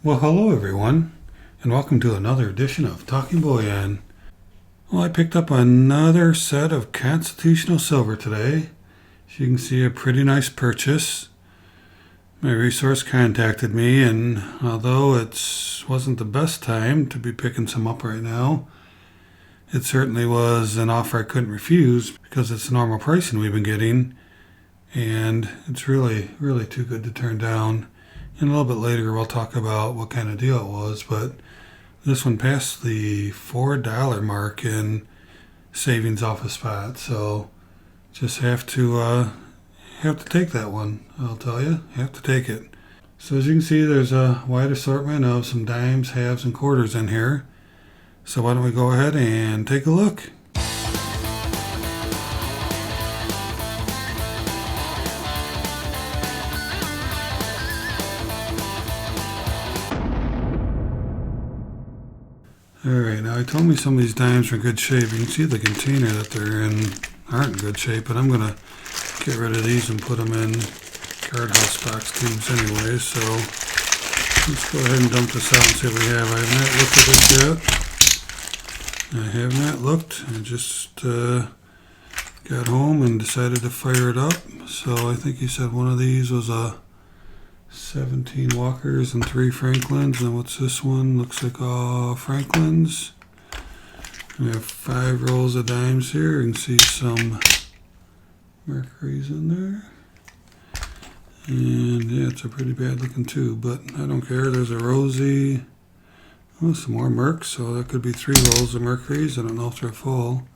Well, hello everyone, and welcome to another edition of Talking Bullion. Well, I picked up another set of Constitutional Silver today. As you can see, a pretty nice purchase. My resource contacted me, and although it wasn't the best time to be picking some up right now, it certainly was an offer I couldn't refuse because it's the normal pricing we've been getting, and it's really, really too good to turn down. And a little bit later we'll talk about what kind of deal it was, but this one passed the $4 mark in savings off a spot, so just have to take that one. I'll tell you, have to take it. So as you can see, there's a wide assortment of some dimes, halves, and quarters in here. So why don't we go ahead and take a look. Alright, now I told me some of these dimes are in good shape. You can see the container that they're in aren't in good shape, but I'm going to get rid of these and put them in guardhouse box tubes anyway. So let's go ahead and dump this out and see what we have. I have not looked at this yet. I have not looked. I just got home and decided to fire it up. So I think he said one of these was a 17 Walkers and 3 Franklins. And what's this one? Looks like all Franklins. We have 5 rolls of dimes here. You can see some Mercury's in there. And yeah, it's a pretty bad looking tube, but I don't care. There's a Rosie. Oh, some more Mercs, so that could be 3 rolls of Mercury's. I don't know if they're full.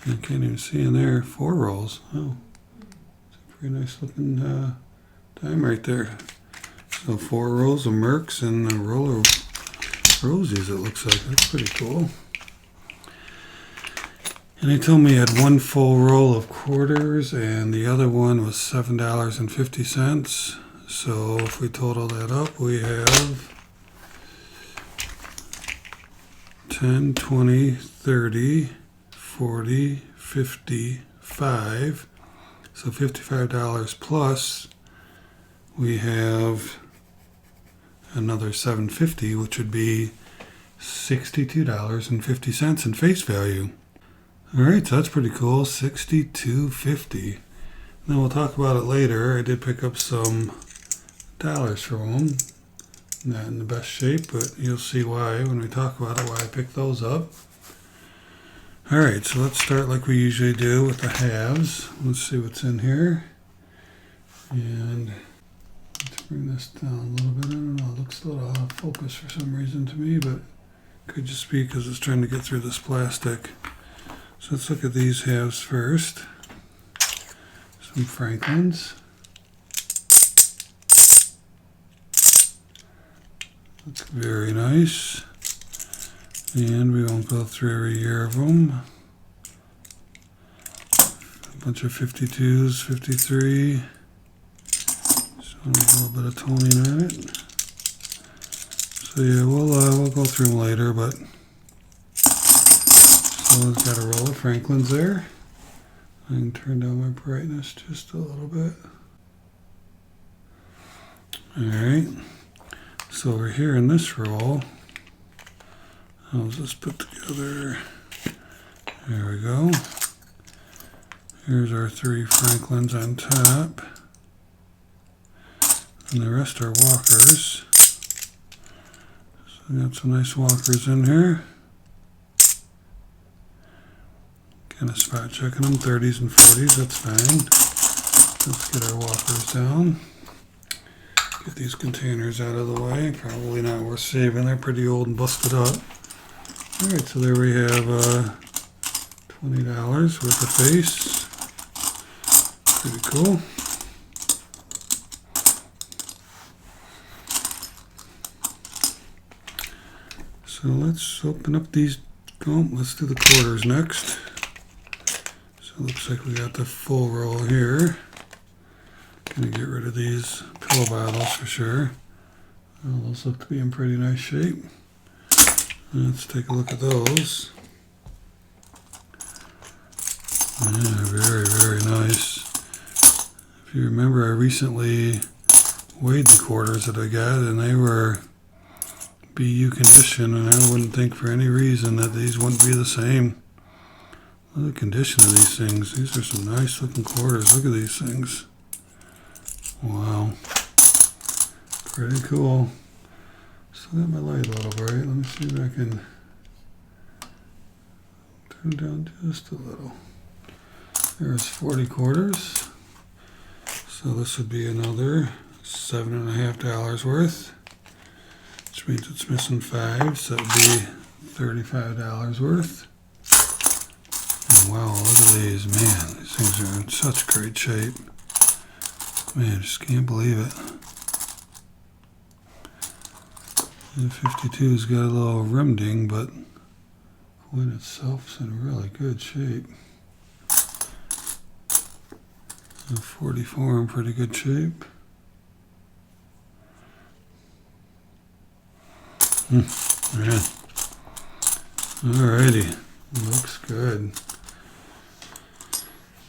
I can't even see in there. 4 rolls. Oh, it's a pretty nice looking dime right there. So 4 rolls of Mercs and a roll of Rosies, it looks like. That's pretty cool. And he told me he had 1 full roll of quarters and the other one was $7.50. So if we total that up, we have 10, 20, 30, 40, 50, 5. So $55 plus we have another $7.50, which would be $62.50 in face value. Alright, so that's pretty cool. $62.50. Then we'll talk about it later. I did pick up some dollars from them. Not in the best shape, but you'll see why when we talk about it, why I picked those up. Alright, so let's start like we usually do with the halves. Let's see what's in here. And let's bring this down a little bit. I don't know, it looks a little out of focus for some reason to me, but it could just be because it's trying to get through this plastic. So let's look at these halves first. Some Franklins. That's very nice. And we won't go through every year of them. A bunch of 52s, 53. So a little bit of toning on it. So yeah, we'll go through them later, but so it's got a roll of Franklins there. I can turn down my brightness just a little bit. Alright, so over here in this roll, I'll just put together, there we go. Here's our 3 Franklins on top. And the rest are Walkers. So we got some nice Walkers in here. Kind of spot checking them, 30s and 40s, that's fine. Let's get our Walkers down. Get these containers out of the way. Probably not worth saving, they're pretty old and busted up. Alright, so there we have $20 worth of face. Pretty cool. So let's open up these. Oh, let's do the quarters next. So it looks like we got the full roll here. Gonna get rid of these pill bottles for sure. Well, those look to be in pretty nice shape. Let's take a look at those. Yeah, very, very nice. If you remember, I recently weighed the quarters that I got, and they were BU condition, and I wouldn't think for any reason that these wouldn't be the same. Look at the condition of these things. These are some nice looking quarters. Look at these things. Wow. Pretty cool. Still got my light a little bright. Let me see if I can turn it down just a little. There's 40 quarters. So this would be another $7.50 worth. Which means it's missing 5, so that would be $35 worth. And wow, look at these. Man, these things are in such great shape. Man, I just can't believe it. The 52's got a little rim ding, but the coin itself's in really good shape. The 44 in pretty good shape. Yeah. Alrighty. Looks good.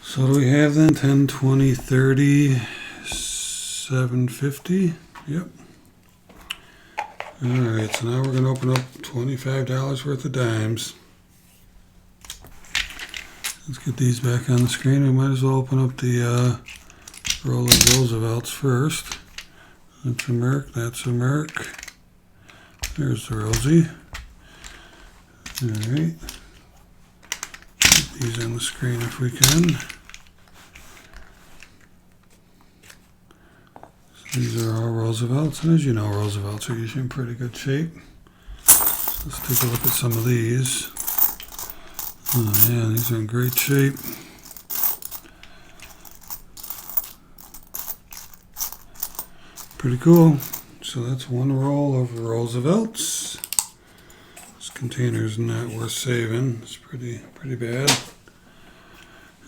So what do we have then? 10, 20, 30, 750. Yep. Alright, so now we're going to open up $25 worth of dimes. Let's get these back on the screen. We might as well open up the roll of Roosevelts first. That's a Merc, that's a Merc. There's the Rosie. Alright. Get these on the screen if we can. So these are all Roosevelts, and as you know, Roosevelts are usually in pretty good shape. So let's take a look at some of these. Oh yeah, these are in great shape. Pretty cool. So that's one roll of Roosevelts. This container's not worth saving. It's pretty bad.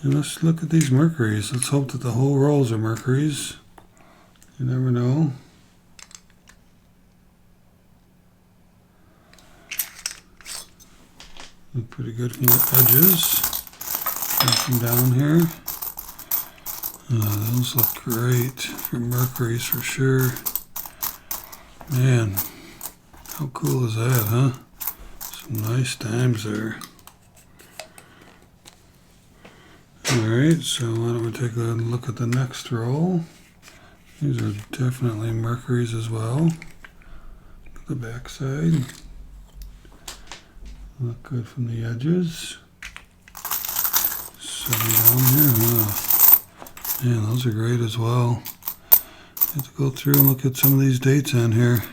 And let's look at these Mercuries. Let's hope that the whole rolls are Mercuries. You never know. Look pretty good from the edges. From down here. Those look great for Mercuries for sure. Man, how cool is that, huh? Some nice dimes there. Alright, so why don't we take a look at the next roll. These are definitely Mercuries as well. Look at the back side. Look good from the edges. Set them down here. Oh, man, those are great as well. I have to go through and look at some of these dates on here.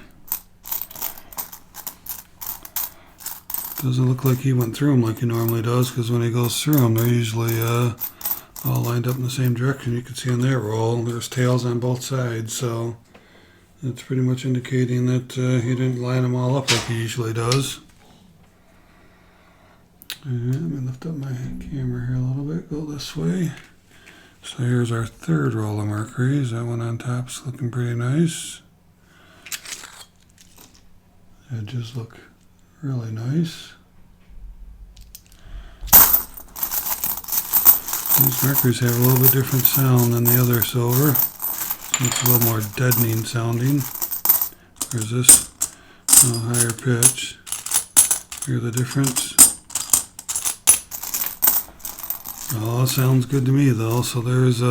Doesn't look like he went through them like he normally does, because when he goes through them, they're usually all lined up in the same direction. You can see on that roll, there's tails on both sides, so that's pretty much indicating that he didn't line them all up like he usually does. Alright, let me lift up my camera here a little bit, go this way. So here's our third roll of Mercuries. That one on top's looking pretty nice. Edges look really nice. These Mercuries have a little bit different sound than the other silver. It's a little more deadening sounding. Whereas this higher pitch. Hear the difference? Oh, sounds good to me though. So there's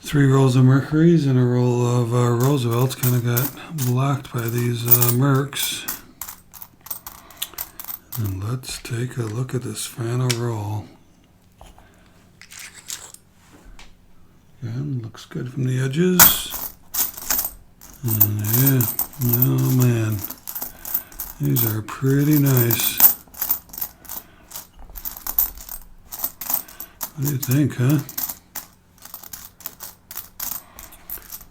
3 rolls of Mercuries and a roll of Roosevelts. Kind of got blocked by these Mercs. And let's take a look at this final roll. Again, looks good from the edges. And yeah, oh man, these are pretty nice. What do you think, huh?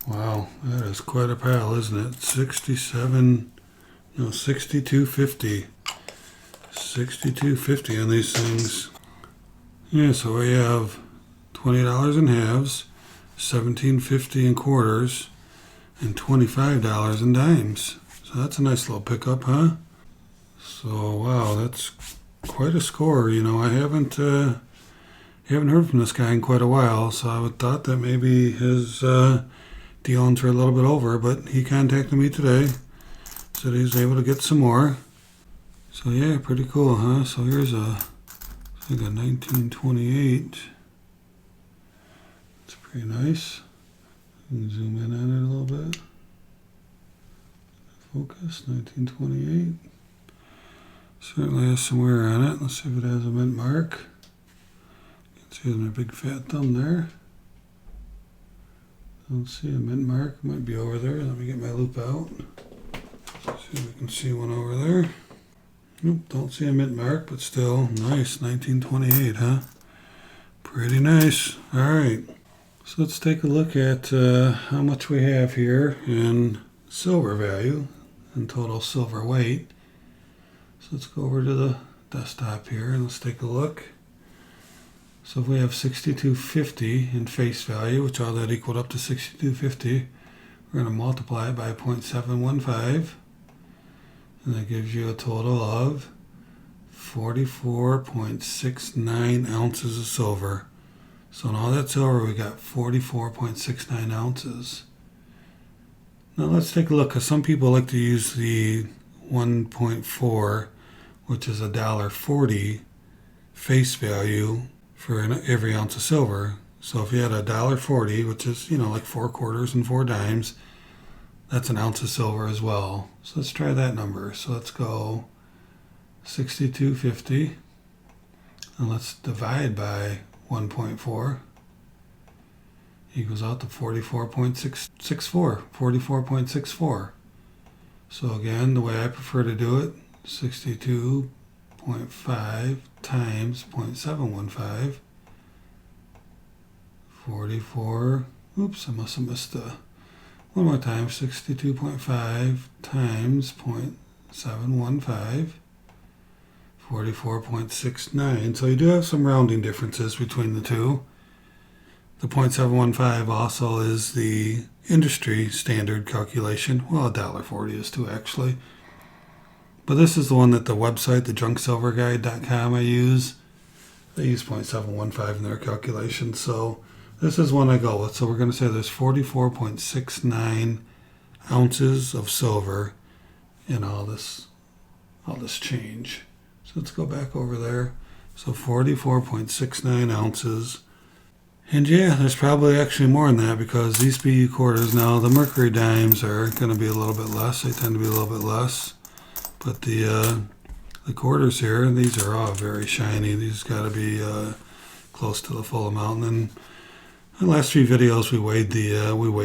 Wow, that is quite a pile, isn't it? 62.50. 62.50 on these things. Yeah, so we have $20 in halves, $17.50 in quarters, and $25 in dimes. So that's a nice little pickup, huh? So wow, that's quite a score. You know, I haven't heard from this guy in quite a while, so I would thought that maybe his dealings were a little bit over, but he contacted me today, that he was able to get some more. So yeah, pretty cool, huh? So here's a 1928. It's pretty nice. You can zoom in on it a little bit. Focus, 1928. Certainly has some wear on it. Let's see if it has a mint mark. You can see my big fat thumb there. Don't see a mint mark. Might be over there. Let me get my loop out. See if we can see one over there. Nope, don't see a mint mark, but still nice. 1928, huh? Pretty nice. All right. So let's take a look at how much we have here in silver value and total silver weight. So let's go over to the desktop here and let's take a look. So if we have 6250 in face value, which all that equaled up to 6250, we're going to multiply it by 0.715, and that gives you a total of 44.69 ounces of silver. So in all that silver, we got 44.69 ounces. Now let's take a look, because some people like to use the 1.4, which is $1.40 face value for every ounce of silver. So if you had $1.40, which is, like 4 quarters and 4 dimes, that's an ounce of silver as well. So let's try that number. So let's go 6250, and let's divide by 1.4. Equals out to 44.64. So again, the way I prefer to do it, 62.5 times 0.715. 44. Oops, I must have missed one more time. 62.5 times 0.715. 44.69. So you do have some rounding differences between the two. The 0.715 also is the industry standard calculation. Well, $1.40 is too, actually. But this is the one that the website, the junksilverguide.com, I use. They use 0.715 in their calculation. So this is one I go with. So we're going to say there's 44.69 ounces of silver in all this change. So let's go back over there. So 44.69 ounces. And yeah, there's probably actually more than that, because these BU quarters now, the Mercury Dimes are going to be a little bit less. They tend to be a little bit less. But the quarters here, these are all very shiny. These got to be close to the full amount. And then in the last few videos, we weighed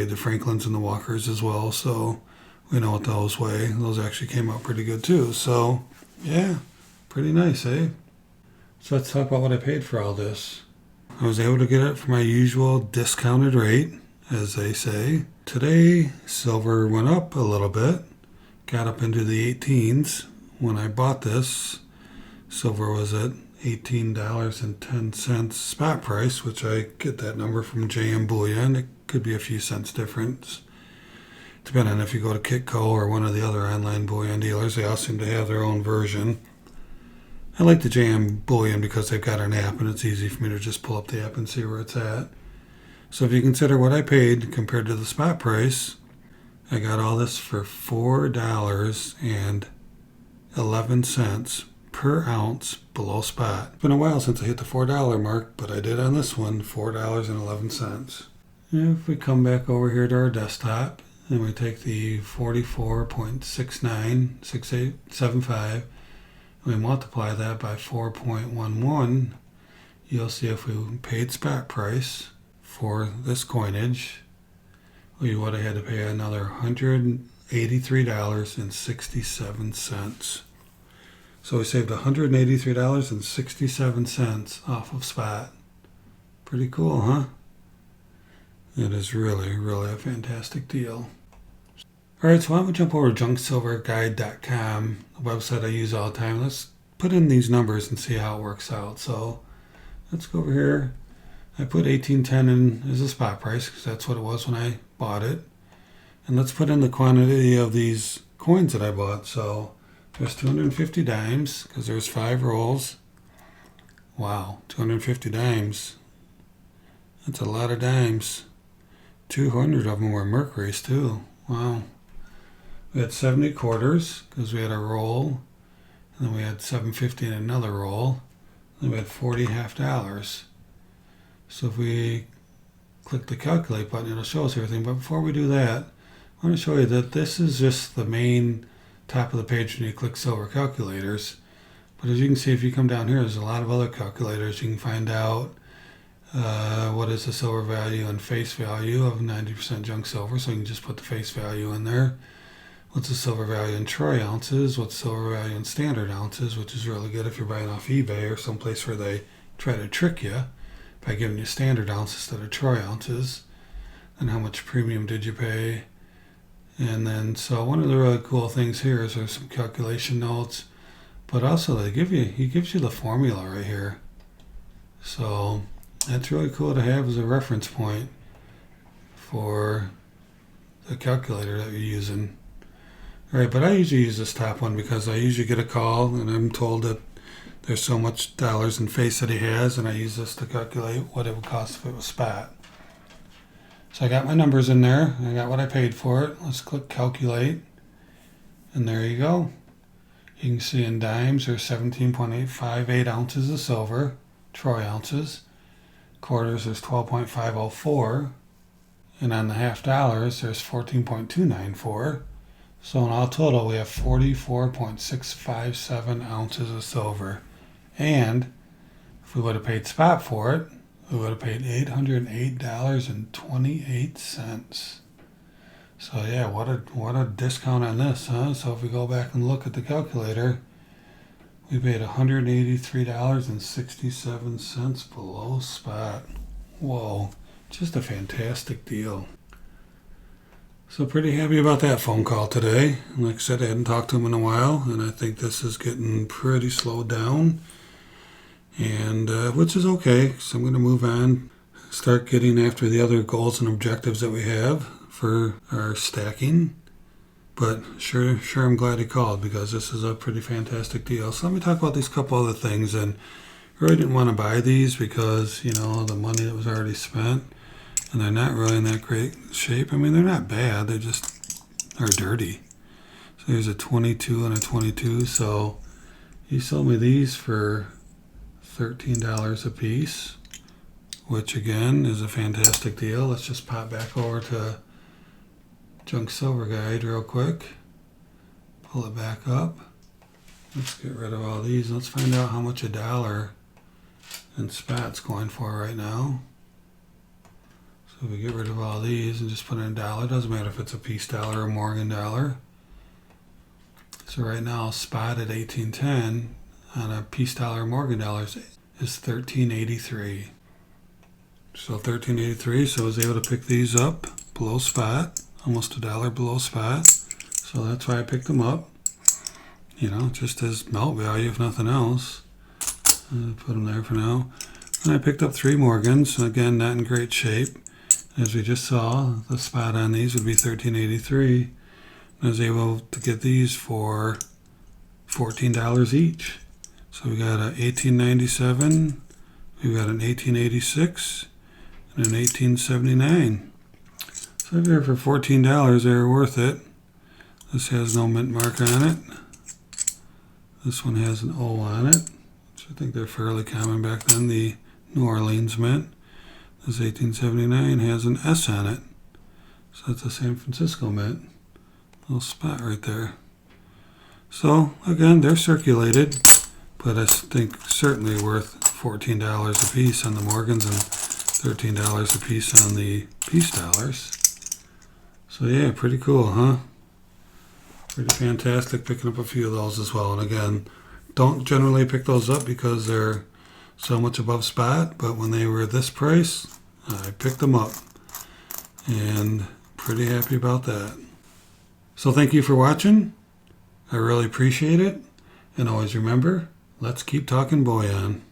the Franklins and the Walkers as well. So we know what those weigh. Those actually came out pretty good too. So yeah, pretty nice, eh? So let's talk about what I paid for all this. I was able to get it for my usual discounted rate, as they say. Today, silver went up a little bit, got up into the 18s. When I bought this, silver was at $18.10 spot price, which I get that number from JM Bullion. It could be a few cents difference, depending on if you go to Kitco or one of the other online bullion dealers. They all seem to have their own version. I like the JM Bullion because they've got an app, and it's easy for me to just pull up the app and see where it's at. So if you consider what I paid compared to the spot price, I got all this for $4.11 per ounce below spot. It's been a while since I hit the $4 mark, but I did on this one, $4.11. If we come back over here to our desktop, and we take the 44.696875, we multiply that by 4.11, you'll see if we paid spot price for this coinage, we would have had to pay another $183.67. So we saved $183.67 off of spot. Pretty cool, huh? It is really, really a fantastic deal. Alright, so why don't we jump over to junksilverguide.com, the website I use all the time. Let's put in these numbers and see how it works out. So let's go over here. I put $18.10 in as a spot price because that's what it was when I bought it. And let's put in the quantity of these coins that I bought. So there's 250 dimes because there's 5 rolls. Wow, 250 dimes. That's a lot of dimes. 200 of them were Mercuries too. Wow. We had 70 quarters because we had a roll, and then we had 750 in another roll, and then we had 40 half dollars. So if we click the calculate button, it'll show us everything. But before we do that, I want to show you that this is just the main top of the page when you click silver calculators. But as you can see, if you come down here, there's a lot of other calculators. You can find out what is the silver value and face value of 90% junk silver. So you can just put the face value in there. What's the silver value in troy ounces? What's the silver value in standard ounces, which is really good if you're buying off eBay or someplace where they try to trick you by giving you standard ounces instead of troy ounces. And how much premium did you pay? And then, so one of the really cool things here is there's some calculation notes, but also he gives you the formula right here. So that's really cool to have as a reference point for the calculator that you're using. All right, but I usually use this top one because I usually get a call and I'm told that there's so much dollars in face that he has, and I use this to calculate what it would cost if it was spot. So I got my numbers in there. I got what I paid for it. Let's click calculate. And there you go. You can see in dimes there's 17.858 ounces of silver, troy ounces. Quarters there's 12.504. And on the half dollars there's 14.294. So in all total we have 44.657 ounces of silver. And if we would have paid spot for it, we would have paid $808.28. So yeah, what a discount on this, huh? So if we go back and look at the calculator, we paid $183.67 below spot. Whoa, just a fantastic deal. So pretty happy about that phone call today. Like I said, I hadn't talked to him in a while, and I think this is getting pretty slowed down. And which is okay, so I'm going to move on, start getting after the other goals and objectives that we have for our stacking. But sure I'm glad he called because this is a pretty fantastic deal. So let me talk about these couple other things. And I really didn't want to buy these because, you know, the money that was already spent, and they're not really in that great shape. I mean, they're not bad, they just are dirty. So here's a 22 and a 22. So he sold me these for $13 a piece, which again is a fantastic deal. Let's just pop back over to Junk Silver Guide real quick. Pull it back up. Let's get rid of all these. Let's find out how much a dollar in spat's going for right now. So we get rid of all these and just put in a dollar. Doesn't matter if it's a piece dollar or Morgan dollar. So right now spot at 1810 on a piece dollar Morgan dollars is $13.83. So $13.83. So I was able to pick these up below spot, almost a dollar below spot. So that's why I picked them up. You know, just as melt value, if nothing else. Put them there for now. And I picked up 3 Morgans. Again, not in great shape. As we just saw, the spot on these would be $13.83. I was able to get these for $14 each. So we got an $18.97, we got an $18.86, and an $18.79. So if they're for $14, they're worth it. This has no mint mark on it. This one has an O on it, which I think they're fairly common back then, the New Orleans mint. This 1879 has an S on it. So that's a San Francisco mint. Little spot right there. So again, they're circulated, but I think certainly worth $14 a piece on the Morgans and $13 a piece on the piece dollars. So yeah, pretty cool, huh? Pretty fantastic picking up a few of those as well. And again, don't generally pick those up because they're so much above spot, but when they were this price, I picked them up. And pretty happy about that. So thank you for watching. I really appreciate it. And always remember, let's keep talking bullion.